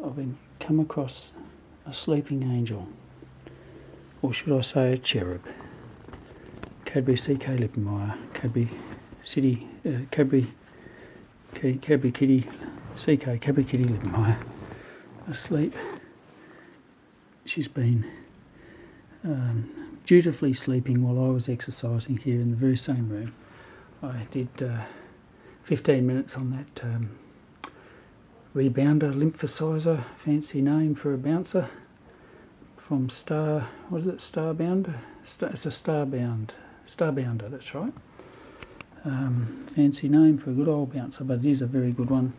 I've come across a sleeping angel, or should I say a cherub. Cadbury CK Lippenmeyer, Cadbury City, Cadbury Kitty CK, Cadbury Kitty Lippenmeyer, asleep. She's been dutifully sleeping while I was exercising here in the very same room. I did 15 minutes on that rebounder, lymphosizer, fancy name for a bouncer from Star, what is it, Starbounder? It's a Starbounder, that's right. Fancy name for a good old bouncer, but it is a very good one.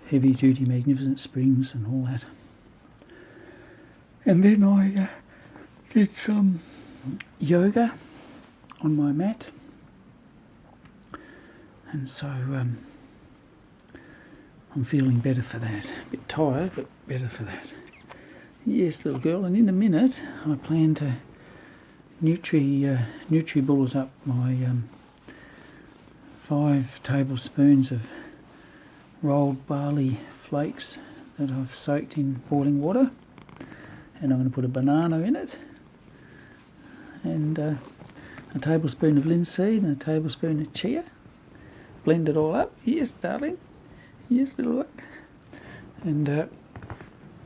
Heavy duty, magnificent springs and all that. And then I did some yoga on my mat, and so I'm feeling better for that. A bit tired, but better for that. Yes, little girl, and in a minute I plan to Nutri-bullet up my 5 tablespoons of rolled barley flakes that I've soaked in boiling water, and I'm going to put a banana in it, and a tablespoon of linseed and a tablespoon of chia. Blend it all up. Yes, darling. Yes, little one. And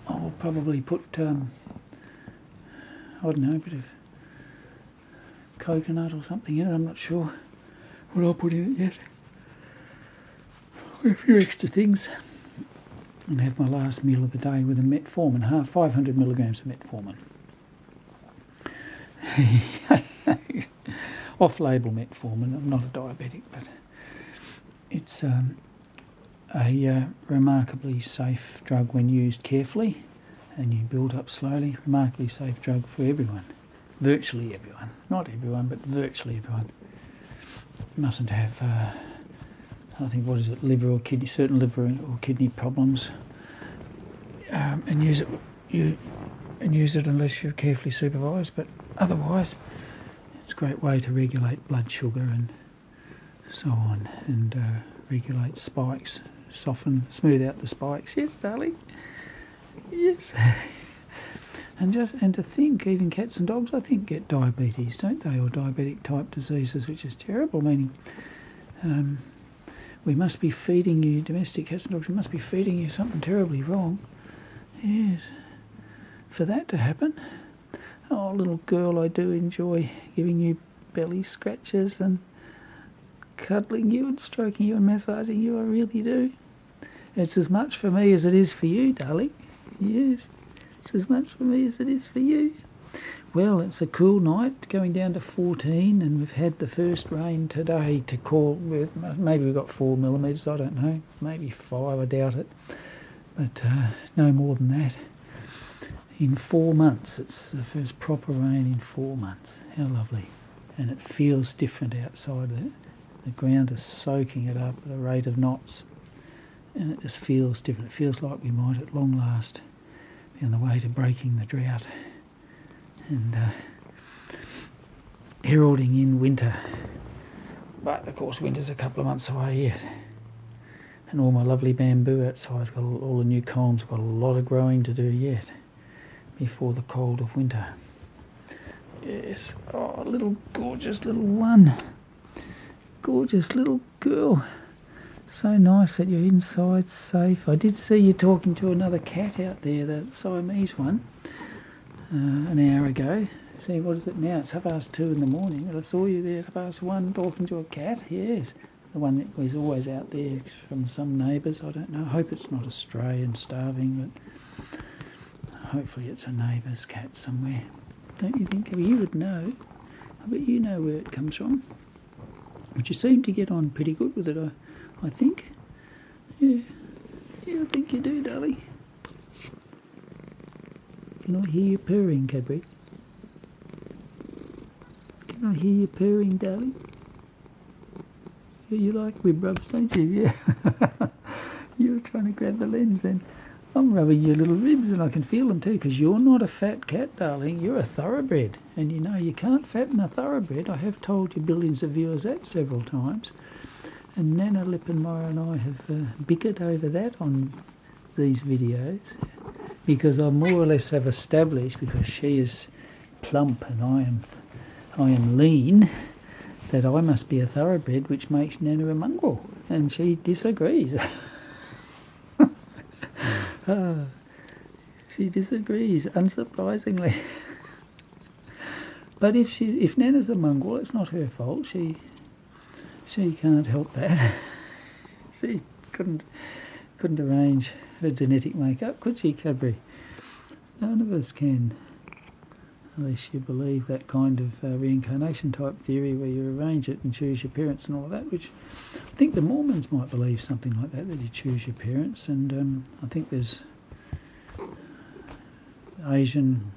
I'll probably put, I don't know, a bit of coconut or something in it. I'm not sure what I'll put in it yet. A few extra things. And have my last meal of the day with a metformin, 500 milligrams of metformin. Off-label metformin. I'm not a diabetic, but it's a remarkably safe drug when used carefully, and you build up slowly. Remarkably safe drug for everyone, virtually everyone. Not everyone, but virtually everyone. You mustn't have, I think, what is it, liver or kidney, certain liver or kidney problems, and use it unless you're carefully supervised. But otherwise, it's a great way to regulate blood sugar and so on, and regulate spikes, smooth out the spikes. Yes, darling. Yes. And to think, even cats and dogs, I think, get diabetes, don't they, or diabetic type diseases, which is terrible. Meaning, we must be feeding you, domestic cats and dogs, we must be feeding you something terribly wrong. Yes. For that to happen. Oh, little girl, I do enjoy giving you belly scratches and cuddling you and stroking you and massaging you. I really do. It's as much for me as it is for you, darling. Yes, it's as much for me as it is for you. Well, it's a cool night, going down to 14, and we've had the first rain today to call. Maybe we've got 4 millimetres, I don't know. Maybe 5, I doubt it. But no more than that. In 4 months, it's the first proper rain in 4 months. How lovely. And it feels different outside. The ground is soaking it up at a rate of knots. And it just feels different. It feels like we might at long last be on the way to breaking the drought and heralding in winter. But of course winter's a couple of months away yet. And all my lovely bamboo outside's got all the new columns, got a lot of growing to do yet before the cold of winter. Yes, oh, little gorgeous little one. Gorgeous little girl. So nice that you're inside safe. I did see you talking to another cat out there, the Siamese one, an hour ago. See, what is it now? It's 2:30 in the morning. I saw you there at 1:30 talking to a cat. Yes, the one that was always out there from some neighbours. I don't know. I hope it's not a stray and starving, but hopefully it's a neighbour's cat somewhere. Don't you think? You would know. I bet you know where it comes from. But you seem to get on pretty good with it, I think. Yeah, I think you do, darling. Can I hear you purring, Cadbury? Can I hear you purring, darling? Yeah, you like rib rubs, don't you? Yeah. You were trying to grab the lens then. I'm rubbing your little ribs and I can feel them too, because you're not a fat cat, darling. You're a thoroughbred. And you know you can't fatten a thoroughbred. I have told you billions of viewers that several times. And Nana Lippenmeyer and I have bickered over that on these videos, because I more or less have established, because she is plump and I am lean, that I must be a thoroughbred, which makes Nana a mongrel, and she disagrees. She disagrees, unsurprisingly. But if Nana's a mongrel, it's not her fault. She can't help that. She couldn't arrange her genetic makeup, could she, Cadbury? None of us can, unless you believe that kind of reincarnation type theory where you arrange it and choose your parents and all of that, which I think the Mormons might believe something like that you choose your parents, and I think there's Asian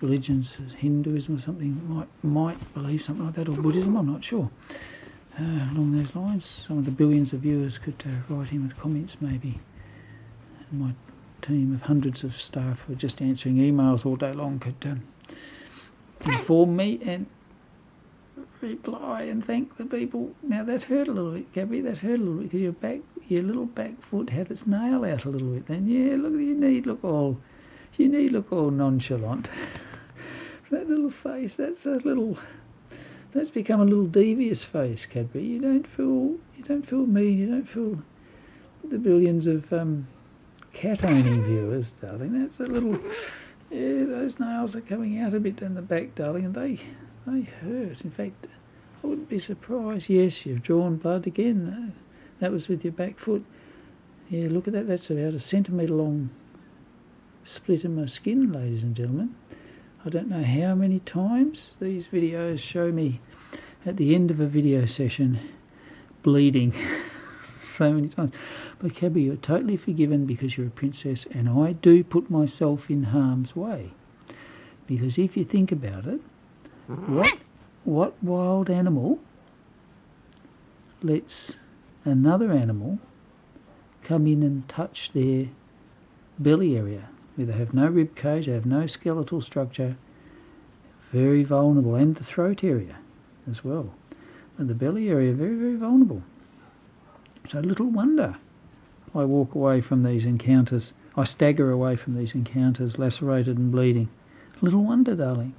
religions, Hinduism or something, might believe something like that, or Buddhism, I'm not sure. Along those lines, some of the billions of viewers could write in with comments maybe. And my team of hundreds of staff who are just answering emails all day long could inform me and reply and thank the people. Now that hurt a little bit, Gabby, that hurt a little bit, because your little back foot had its nail out a little bit then. Yeah, look, you need look all nonchalant. That little face, that's become a little devious face, Cadbury. You don't feel mean, you don't feel the billions of cat-owning viewers, darling. That's a little, yeah, those nails are coming out a bit in the back, darling, and they hurt. In fact, I wouldn't be surprised. Yes, you've drawn blood again. That was with your back foot. Yeah, look at that. That's about a centimetre long split in my skin, ladies and gentlemen. I don't know how many times these videos show me at the end of a video session bleeding. So many times. But Cabby, you're totally forgiven because you're a princess, and I do put myself in harm's way. Because if you think about it, what wild animal lets another animal come in and touch their belly area, where they have no rib cage, they have no skeletal structure, very vulnerable, and the throat area as well. And the belly area, very, very vulnerable. So little wonder I walk away from these encounters, I stagger away from these encounters, lacerated and bleeding. Little wonder, darling.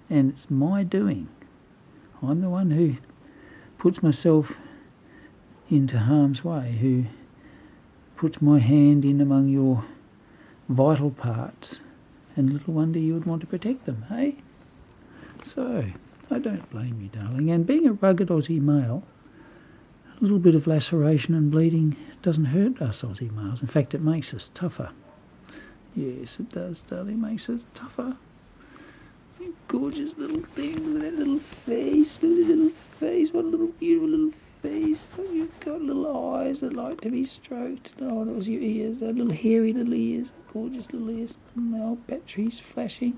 And it's my doing. I'm the one who puts myself into harm's way, who puts my hand in among your vital parts, and little wonder you would want to protect them, hey? So, I don't blame you, darling. And being a rugged Aussie male, a little bit of laceration and bleeding doesn't hurt us Aussie males. In fact, it makes us tougher. Yes, it does, darling. Makes us tougher. You gorgeous little thing. Look at that little face. Look at that little face. What a little beautiful little face. Oh, you've got little eyes that like to be stroked. Oh, that was your ears. Those little hairy little ears. Gorgeous little ears. Now batteries flashing.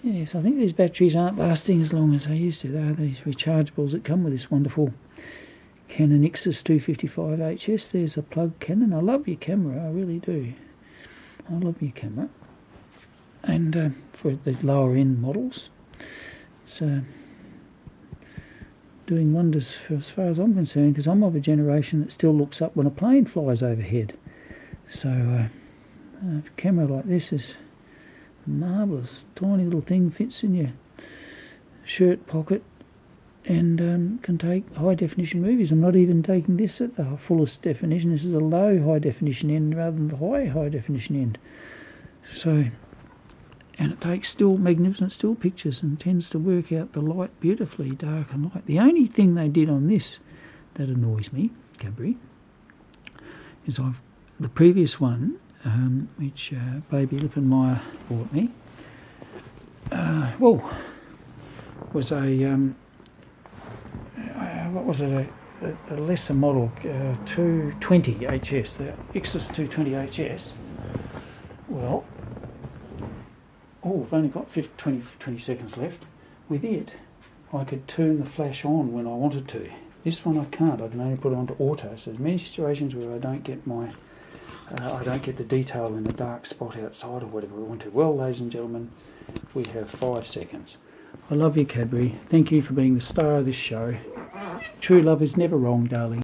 Yes, I think these batteries aren't lasting as long as they used to. They are these rechargeables that come with this wonderful Canon Nixus 255 HS. There's a plug, Canon. I love your camera, I really do. I love your camera. And for the lower end models, it's doing wonders for, as far as I'm concerned, because I'm of a generation that still looks up when a plane flies overhead. So a camera like this is marvellous. Tiny little thing, fits in your shirt pocket, and can take high definition movies. I'm not even taking this at the fullest definition. This is a low high definition end rather than the high definition end. So, and it takes still magnificent still pictures and tends to work out the light beautifully, dark and light. The only thing they did on this that annoys me, Cadbury, is the previous one, which Baby Lippenmeyer bought me, was a what was it, a lesser model, 220 HS, the Ixus 220 HS. Well, I've only got 20 seconds left. With it, I could turn the flash on when I wanted to. This one I can't. I can only put it onto auto. So there's many situations where I don't get the detail in the dark spot outside or whatever I want to. Well, ladies and gentlemen, we have 5 seconds. I love you, Cadbury. Thank you for being the star of this show. True love is never wrong, darling.